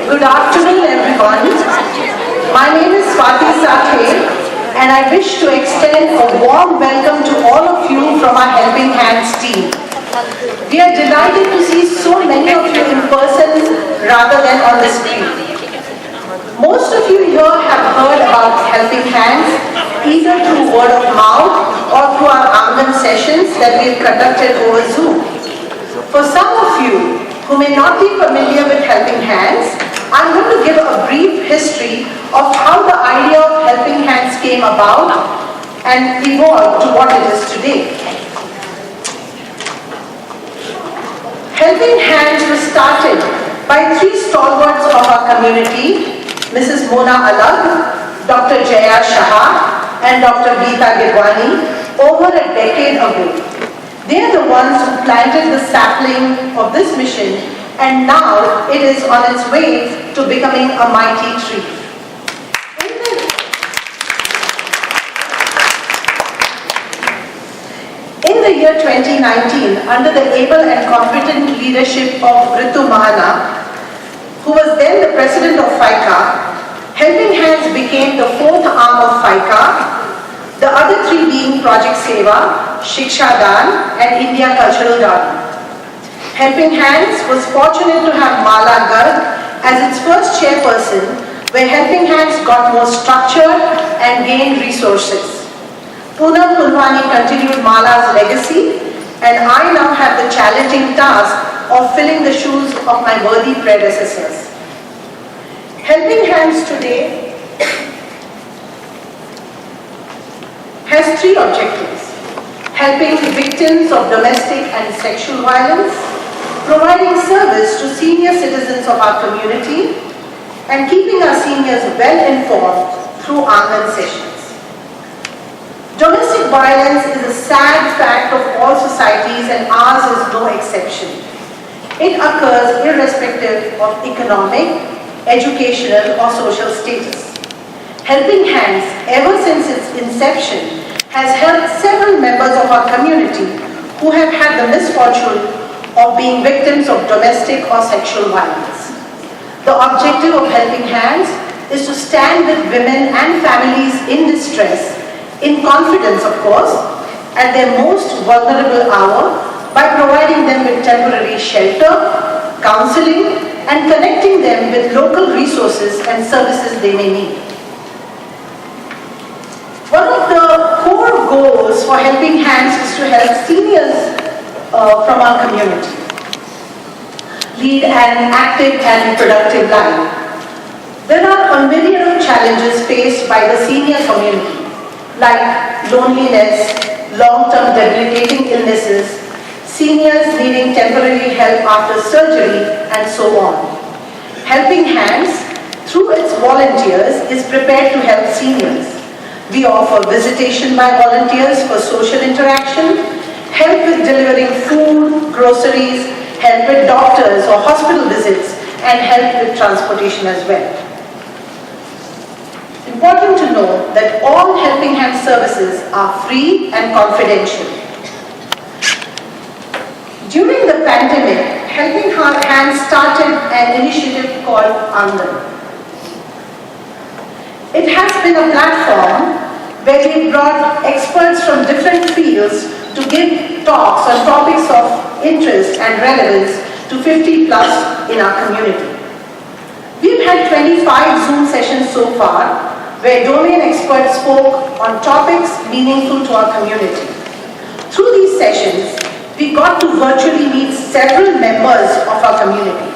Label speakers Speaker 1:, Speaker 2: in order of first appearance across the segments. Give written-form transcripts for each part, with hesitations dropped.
Speaker 1: Good afternoon, everyone. My name is Swati Sathe, and I wish to extend a warm welcome to all of you from our Helping Hands team. We are delighted to see so many of you in person rather than on the screen. Most of you here have heard about Helping Hands either through word of mouth or through our Angan sessions that we've conducted over Zoom. For some of you who may not be familiar with Helping Hands, I'm going to give a brief history of how the idea of Helping Hands came about and evolved to what it is today. Helping Hands was started by three stalwarts of our community, Mrs. Mona Alag, Dr. Jaya Shah, and Dr. Geeta Gidwani, over a decade ago. They are the ones who planted the sapling of this mission, and now it is on its way to becoming a mighty tree. In the year 2019, under the able and competent leadership of Ritu Mahana, who was then the president of FICA, Helping Hands became the fourth arm of FICA, the other three being Project Seva, Shiksha Dan, and India Cultural Garden. Helping Hands was fortunate to have Mala Garg as its first chairperson, where Helping Hands got more structure and gained resources. Poonam Punwani continued Mala's legacy, and I now have the challenging task of filling the shoes of my worthy predecessors. Helping Hands today has three objectives: helping victims of domestic and sexual violence, providing service to senior citizens of our community, and keeping our seniors well informed through Angan sessions. Domestic violence is a sad fact of all societies, and ours is no exception. It occurs irrespective of economic, educational, or social status. Helping Hands, ever since its inception, has helped several members of our community who have had the misfortune of being victims of domestic or sexual violence. The objective of Helping Hands is to stand with women and families in distress, in confidence of course, at their most vulnerable hour by providing them with temporary shelter, counseling, and connecting them with local resources and services they may need. One of the core goals for Helping Hands is to help seniors from our community lead an active and productive life. There are a myriad of challenges faced by the senior community, like loneliness, long-term debilitating illnesses, seniors needing temporary help after surgery, and so on. Helping Hands, through its volunteers, is prepared to help seniors. We offer visitation by volunteers for social interaction, help with delivering food, groceries, help with doctors or hospital visits, and help with transportation as well. Important to know that all Helping Hands services are free and confidential. During the pandemic, Helping Hands started an initiative called Angan. It has been a platform where we brought experts from different fields to give talks on topics of interest and relevance to 50 plus in our community. We've had 25 Zoom sessions so far, where domain experts spoke on topics meaningful to our community. Through these sessions, we got to virtually meet several members of our community.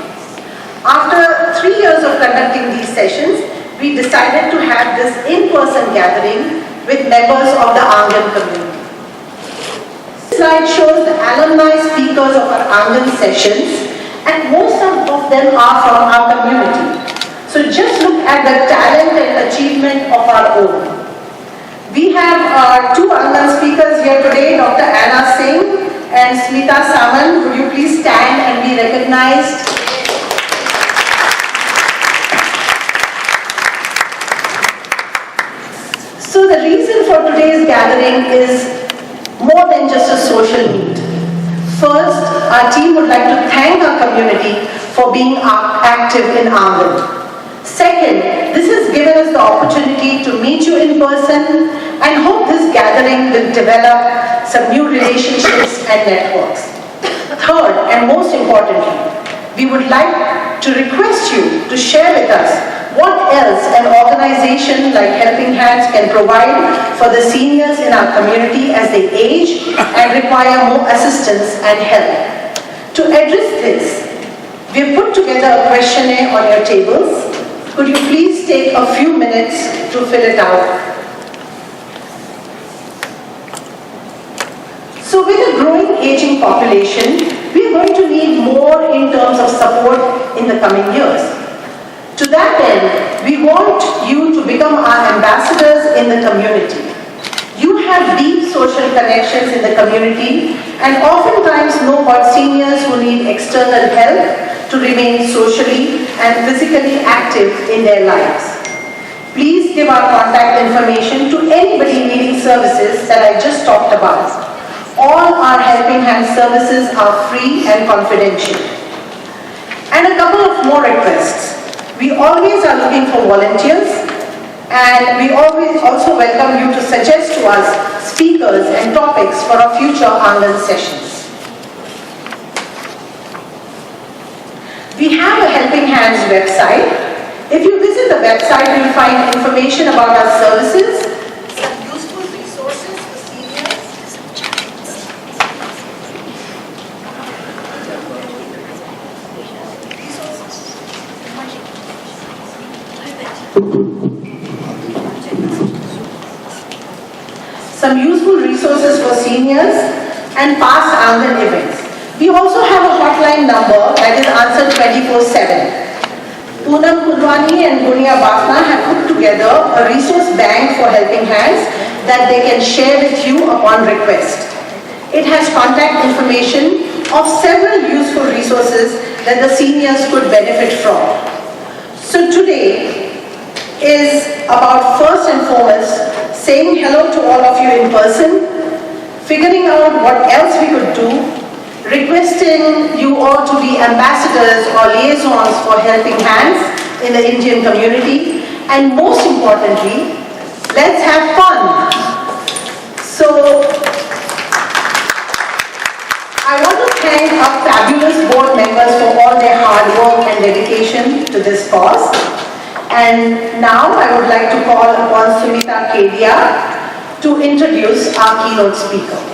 Speaker 1: After 3 years of conducting these sessions, we decided to have this in-person gathering with members of the Angan community. This slide shows the alumni speakers of our Angan sessions, and most of them are from our community. So just look at the talent and achievement of our own. We have our two Angan speakers here today, Dr. Anna Singh and Smita Saman. Would you please stand and be recognized? So the reason for today's gathering is more than just a social need. First, our team would like to thank our community for being active in Angan. Second, this has given us the opportunity to meet you in person and hope this gathering will develop some new relationships and networks. Third, and most importantly, we would like to request you to share with us what else an organization like Helping Hands can provide for the seniors in our community as they age and require more assistance and help. To address this, we have put together a questionnaire on your tables. Could you please take a few minutes to fill it out? So with a growing aging population, we are going to need more in terms of support in the coming years. To that end, we want you to become our ambassadors in the community. You have deep social connections in the community and oftentimes know about seniors who need external help to remain socially and physically active in their lives. Please give our contact information to anybody needing services that I just talked about. All our Helping Hands services are free and confidential. And a couple of more requests. We always are looking for volunteers, and we always also welcome you to suggest to us speakers and topics for our future Angan sessions. We have a Helping Hands website. If you visit the website, you'll find information about our services, some useful resources for seniors, and past Angan events. We also have a hotline number that is answered 24/7. Poonam Purwani and Gunia Basna have put together a resource bank for Helping Hands that they can share with you upon request. It has contact information of several useful resources that the seniors could benefit from. So today is about first and foremost saying hello to all of you in person, figuring out what else we could do, requesting you all to be ambassadors or liaisons for Helping Hands in the Indian community, and most importantly, let's have fun. So, I want to thank our fabulous board members for all their hard work and dedication to this cause. And now I would like to call upon Sumita Kedia to introduce our keynote speaker.